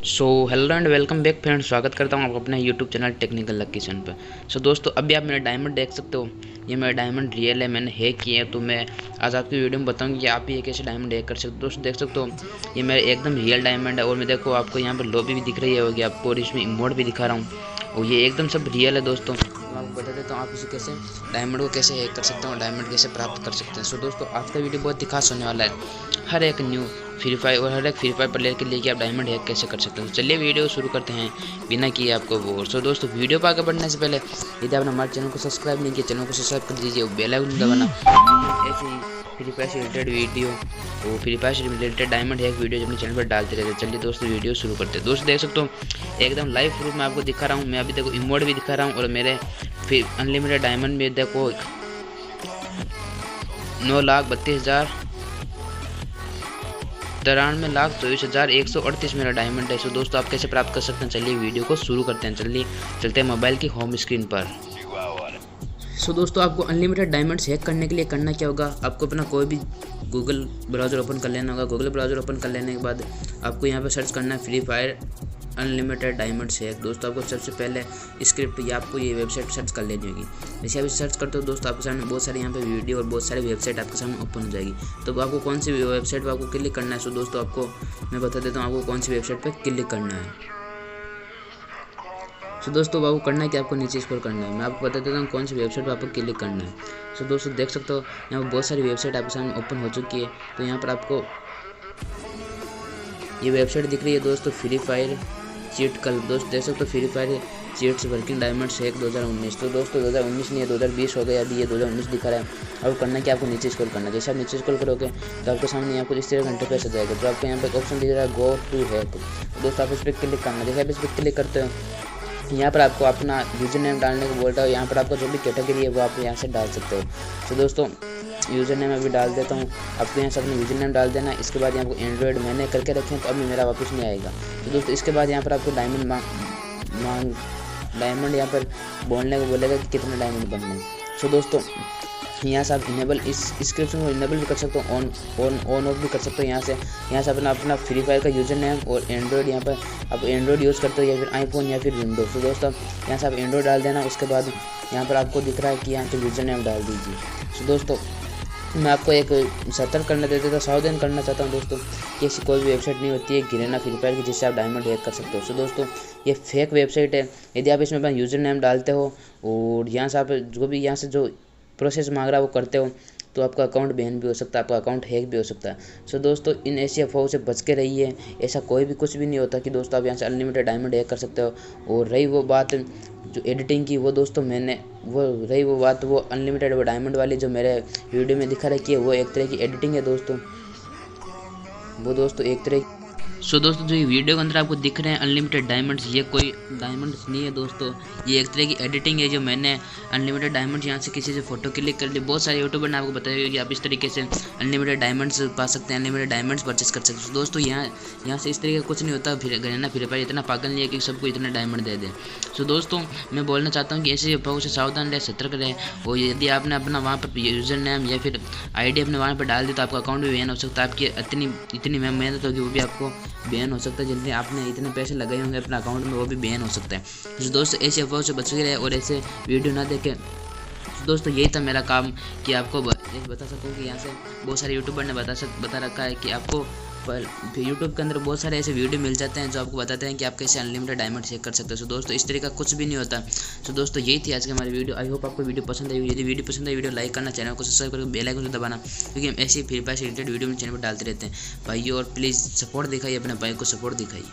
So hello and welcome back friends, स्वागत करता हूँ आपको अपने यूट्यूब चैनल टेक्निकल लकी सन पर। सो दोस्तों, अभी आप मेरा डायमंड देख सकते हो। ये मेरा डायमंड रियल है, मैंने हैक किया है। तो मैं आज आपकी वीडियो में बताऊँगी कि आप भी एक ऐसे डायमंड हैक कर सकते हो। दोस्तों देख सकते हो, ये मेरा एकदम रियल डायमंड है। और मैं देखो आपको यहाँ पर लॉबी भी दिख रही होगी आपको, और इसमें इमोट भी दिखा रहा हूँ। और ये एकदम सब रियल है दोस्तों। मैं आपको बता देता हूँ आप इसे कैसे डायमंड को कैसे हैक कर सकते हो, डायमंड कैसे प्राप्त कर सकते हैं। सो दोस्तों, आज का वीडियो बहुत ही खास होने वाला है। हर एक न्यू फ्री फायर और हर एक फ्री फायर प्लेयर के लिए कि आप डायमंड हैक कैसे कर सकते हो। चलिए वीडियो शुरू करते हैं बिना किए आपको बोर। सो दोस्तों, वीडियो पर आगे बढ़ने से पहले यदि आपने हमारे चैनल को सब्सक्राइब नहीं किया, चैनल को सब्सक्राइब कर दीजिए, बेल आइकन दबाना। ऐसे ही फ्री फायर से रिलेटेड वीडियो और फ्री फायर से रिलेटेड डायमंड हैक वीडियो अपने चैनल पर डालते रहते हैं। चलिए दोस्तों, वीडियो शुरू करते हैं। दोस्तों देख सकते हो, एकदम लाइव प्रूफ मैं आपको दिखा रहा हूँ। मैं अभी देखो इमोट भी दिखा रहा हूँ, और मेरे फिर अनलिमिटेड डायमंड में देखो 9,32,93,24,138 मेरा डायमंड है। सो दोस्तों, आप कैसे प्राप्त कर सकते हैं, चलिए वीडियो को शुरू करते हैं। चलिए चलते हैं मोबाइल की होम स्क्रीन पर। सो दोस्तों, आपको अनलिमिटेड डायमंड्स हैक करने के लिए करना क्या होगा, आपको अपना कोई भी गूगल ब्राउज़र ओपन कर लेना होगा। गूगल ब्राउज़र ओपन कर लेने के बाद आपको यहाँ पर सर्च करना है free fire unlimited diamonds hack. दोस्तों आपको सबसे पहले स्क्रिप्ट या आपको ये वेबसाइट सर्च कर लेनी होगी। जैसे आप सर्च करते हो दोस्तों, आपके सामने बहुत सारे यहाँ पे वीडियो और बहुत सारी वेबसाइट आपके सामने ओपन हो जाएगी। तो आपको कौन सी वेबसाइट पर आपको क्लिक करना है। सो दोस्तों, आपको मैं बता देता हूँ आपको कौन सी वेबसाइट पर क्लिक करना है। सो दोस्तों, आपको करना है कि आपको नीचे स्क्रॉल करना है। मैं आपको बता देता हूँ कौन सी वेबसाइट पर आपको क्लिक करना है। सो दोस्तों देख सकते हो, यहाँ पर बहुत सारी वेबसाइट आपके सामने ओपन हो चुकी है। तो यहाँ पर आपको ये वेबसाइट दिख रही है दोस्तों, फ्री फायर चीट कल। दोस्त देख सकते हो, free fire cheats working diamonds hack 2019। तो दोस्तों 2019 नहीं है, 2020 हो गया, अभी ये 2019 दिखा रहा है। और करना है कि आपको नीचे स्क्रॉल करना है। जैसे आप नीचे स्क्रॉल करोगे तो आपके सामने यहाँ कुछ इस तरह घंटे पैसा जाएगा। तो आपको यहाँ पे ऑप्शन दिख रहा है गो टू हैक। दोस्तों आप इस पर क्लिक करना है। जैसे आप इस पर क्लिक करते हो, यहाँ पर आपको अपना यूजर नेम डालने को बोलता है। यहाँ पर आपका जो भी कैटेगरी है वो आप यहाँ से डाल सकते हो। तो दोस्तों यूज़र नेम अभी डाल देता हूँ। आपको यहाँ से अपना यूज़र नेम डाल देना। इसके बाद यहाँ को एंड्रॉयड मैंने करके रखे हैं, तो अभी मेरा वापस नहीं आएगा। तो दोस्तों इसके बाद यहाँ पर आपको डायमंड यहाँ पर बोलने को बोलेगा कि कितने डायमंड बनने हैं। सो दोस्तों यहाँ से आप इनेबल इस स्क्रिप्शन को इनेबल भी कर सकते हो, ऑन ऑफ भी कर सकते हो। यहाँ से अपना फ्री फायर का यूज़र नेम और एंड्रॉयड, यहाँ पर आप एंड्रॉयड यूज़ करते हो या फिर आईफोन या फिर विंडोज। तो दोस्तों यहाँ से आप एंड्रॉयड डाल देना। उसके बाद यहाँ पर आपको दिख रहा है कि यहाँ पे यूज़र नेम डाल दीजिए। सो दोस्तों मैं आपको एक सतर्क करना देता था, सावधान करना चाहता हूँ दोस्तों कि ऐसी कोई भी वेबसाइट नहीं होती है गिरेना फ्री फायर की जिससे आप डायमंड हैक कर सकते हो। सो दोस्तों ये फेक वेबसाइट है। यदि आप इसमें अपना यूज़र नेम डालते हो और यहाँ से आप जो भी यहाँ से जो प्रोसेस मांग रहा है वो करते हो, तो आपका अकाउंट बैन भी हो सकता है, आपका अकाउंट हैक भी हो सकता है। सो दोस्तों इन ऐसी अफवाहों से बच के रहिए। ऐसा कोई भी कुछ भी नहीं होता कि दोस्तों आप यहाँ से अनलिमिटेड डायमंड हैक कर सकते हो। और रही वो बात जो एडिटिंग की, वो दोस्तों वो अनलिमिटेड वो डायमंड वाली जो मेरे वीडियो में दिखा रखी है, वो एक तरह की एडिटिंग है दोस्तों। वो दोस्तों एक तरह सो दोस्तों जो ये वीडियो के अंदर आपको दिख रहे हैं अनलिमिटेड डायमंड्स, ये कोई डायमंड्स नहीं है दोस्तों। ये एक तरह की एडिटिंग है जो मैंने अनलिमिटेड डायमंड्स यहाँ से किसी से फोटो क्लिक कर ली। बहुत सारे यूट्यूबर ने आपको बताया कि आप इस तरीके से अनलिमिटेड डायमंड्स पा सकते हैं, अनलिमिटेड डायमंड्स परचेस कर सकते हैं। दोस्तों यहाँ से इस तरीके का कुछ नहीं होता। फिर गहना फ्री फायर इतना पागल नहीं है कि सबको इतना डायमंड दे दे। सो दोस्तों मैं बोलना चाहता हूँ कि ऐसे अफवाहों से सावधान रहे, सतर्क रहे। और यदि आपने अपना वहाँ पर यूज़र नेम या फिर ID अपने वहाँ पर डाल दी तो आपका अकाउंट भी बैन हो सकता है। आपकी इतनी मेहनत होगी वो भी आपको बैन हो सकता है। जितने आपने इतने पैसे लगाए होंगे अपने अकाउंट में वो भी बैन हो सकता है। तो दोस्तों ऐसे अफवाहों से बच के रहे और ऐसे वीडियो ना देखें। तो दोस्तों यही था मेरा काम कि आपको बता सकूँ कि यहाँ से बहुत सारे यूट्यूबर ने बता रखा है कि आपको यूट्यूब के अंदर बहुत सारे ऐसे वीडियो मिल जाते हैं जो आपको बताते हैं कि आप कैसे अनलिमिटेड डायमंड हैक कर सकते हो। सो दोस्तों इस तरह का कुछ भी नहीं होता। सो दोस्तों यही थी आज की हमारी वीडियो। आई होप आपको वीडियो पसंद आई। यदि वीडियो पसंद आई, वीडियो लाइक करना, चैनल को सब्सक्राइब करके बेल आइकन को दबाना, क्योंकि हम ऐसे ही फ्री फायर से रिलेटेड वीडियो में चैनल पर डालते रहते हैं भाइयों। और प्लीज़ सपोर्ट दिखाइए, अपने भाई को सपोर्ट दिखाइए।